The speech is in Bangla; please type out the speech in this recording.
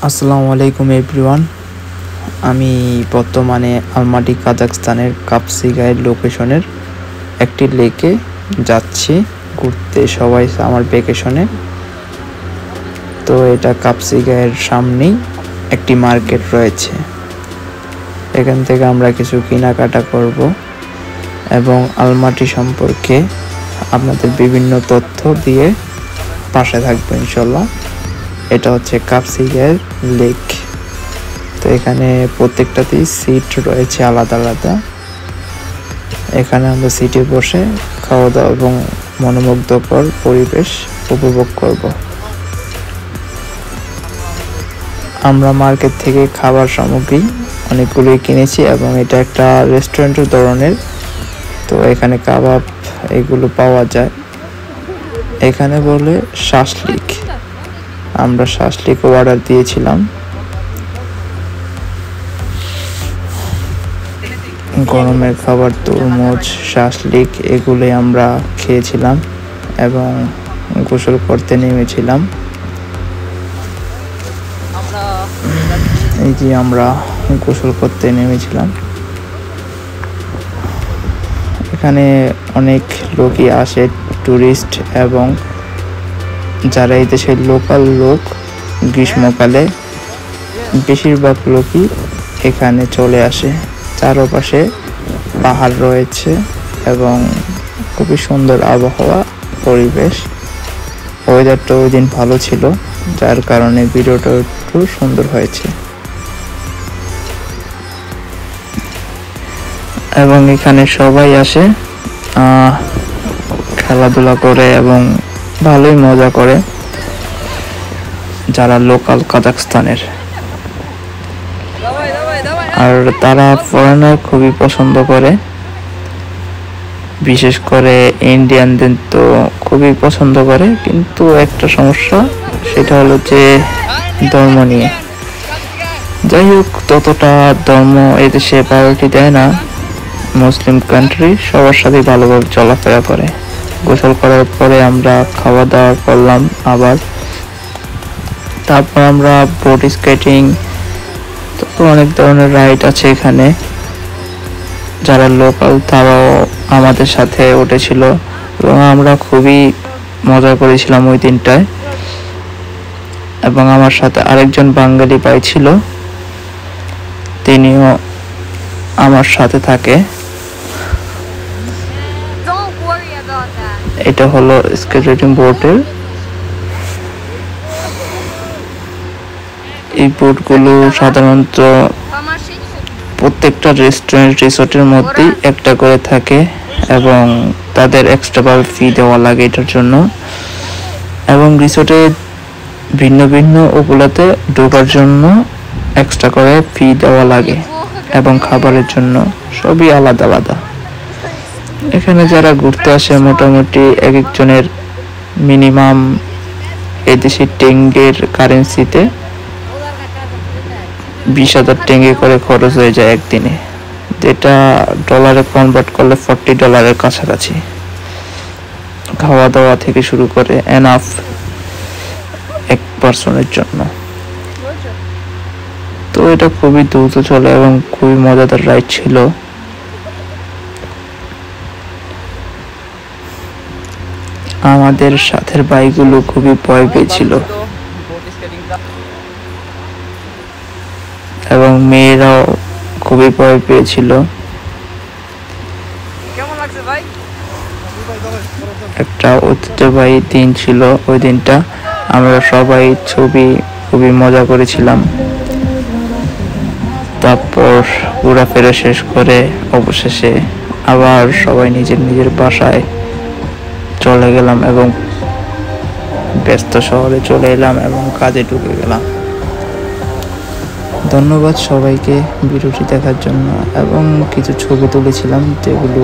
আসসালামু আলাইকুম এভরিওয়ান। আমি বর্তমানে আলমাটি কাজাখস্তানের কাপসিগাঁয়ের লোকেশনের একটি লেকে যাচ্ছি ঘুরতে সবাই আমার ভ্যাকেশনে। তো এটা কাপসিগাঁয়ের সামনেই একটি মার্কেট রয়েছে, এখান থেকে আমরা কিছু কেনাকাটা করব এবং আলমাটি সম্পর্কে আপনাদের বিভিন্ন তথ্য দিয়ে পাশে থাকবো ইনশাল্লাহ। এটা হচ্ছে কাপসিগাঁয়ের লেক। তো এখানে প্রত্যেকটাতেই সিট রয়েছে আলাদা আলাদা। এখানে আমরা সিটে বসে খাওয়া দাওয়া এবং মনোমুগ্ধকর পরিবেশ উপভোগ করব। আমরা মার্কেট থেকে খাবার সামগ্রী অনেকগুলোই কিনেছি এবং এটা একটা রেস্টুরেন্টের ধরনের। তো এখানে কাবাব এগুলো পাওয়া যায়। এখানে বলে শাসলিক, আমরা শাসলিকও অর্ডার দিয়েছিলাম। গরমের খাবার তরমুজ, শাসলিক এগুলোই আমরা খেয়েছিলাম এবং গোসল করতে নেমেছিলাম। এই যে আমরা গোসল করতে নেমেছিলাম। এখানে অনেক লোকই আসে, টুরিস্ট এবং যারা এই দেশের লোকাল লোক। গ্রীষ্মকালে বেশিরভাগ লোকই এখানে চলে আসে। চারপাশে পাহাড় রয়েছে এবং খুবই সুন্দর আবহাওয়া পরিবেশ। ওয়েদারটা ওই দিন ভালো ছিল, যার কারণে ভিডিওটা একটু সুন্দর হয়েছে। এবং এখানে সবাই আসে খেলাধুলা করে এবং ভালোই মজা করে যারা লোকাল কাজাখস্তানের। আর তারা ফরেনার খুবই পছন্দ করে, বিশেষ করে ইন্ডিয়ানদের তো খুবই পছন্দ করে। কিন্তু একটা সমস্যা, সেটা হলো যে ধর্ম নিয়ে। যাই হোক, ততটা ধর্ম এদেশে প্রায়োরিটি দেয় না। মুসলিম কান্ট্রি সবার সাথে ভালোভাবে চলাফেরা করে। গোসল করার পরে আমরা খাওয়া দাওয়া করলাম আবার। তারপর আমরা বোট স্কেটিং, তারপর অনেক ধরনের রাইড আছে এখানে। যারা লোকাল তারাও আমাদের সাথে উঠেছিল এবং আমরা খুবই মজা করেছিলাম ওই দিনটায়। এবং আমার সাথে আরেকজন বাঙালি ভাই ছিল, তিনিও আমার সাথে থাকে। এটা হলো স্কেটিং বোর্ডের। এই বোর্ডগুলো সাধারণত প্রত্যেকটা রিসোর্টের মধ্যেই একটা করে থাকে এবং তাদের এক্সট্রাভাবে ফি দেওয়া লাগে এটার জন্য। এবং রিসোর্টে ভিন্ন ভিন্ন ওগুলোতে ঢোকার জন্য এক্সট্রা করে ফি দেওয়া লাগে এবং খাবারের জন্য সবই আলাদা আলাদা। এখানে যারা ঘুরতে আসে মোটামুটি এক একজনের মিনিমাম এদেশি টেঙ্গের কারেন্সিতে 20,000 টেঙ্গে করে খরচ হয়ে যায় একদিনে, যেটা ডলারে কনভার্ট করলে $40 কাছাকাছি। খাওয়া দাওয়া থেকে শুরু করে এনাফ এক পার্সনের জন্য। তো এটা খুবই দ্রুত চলে এবং খুবই মজাদার রাইড ছিল। আমাদের সাথের বাইকগুলো খুবই ভয় পেয়েছিল এবং মেয়েরাও খুবই ভয় পেয়েছিল। একটা ঐতিহ্যবাহী দিন ছিল ওই দিনটা। আমরা সবাই খুবই মজা করেছিলাম। তারপর ঘোরাফেরা শেষ করে অবশেষে আবার সবাই নিজের নিজের বাসায় চলে গেলাম এবং ব্যস্ত শহরে চলে এলাম এবং কাজে ঢুকে গেলাম। ধন্যবাদ সবাইকে ভিডিওটি দেখার জন্য এবং কিছু ছবি তুলেছিলাম যেগুলো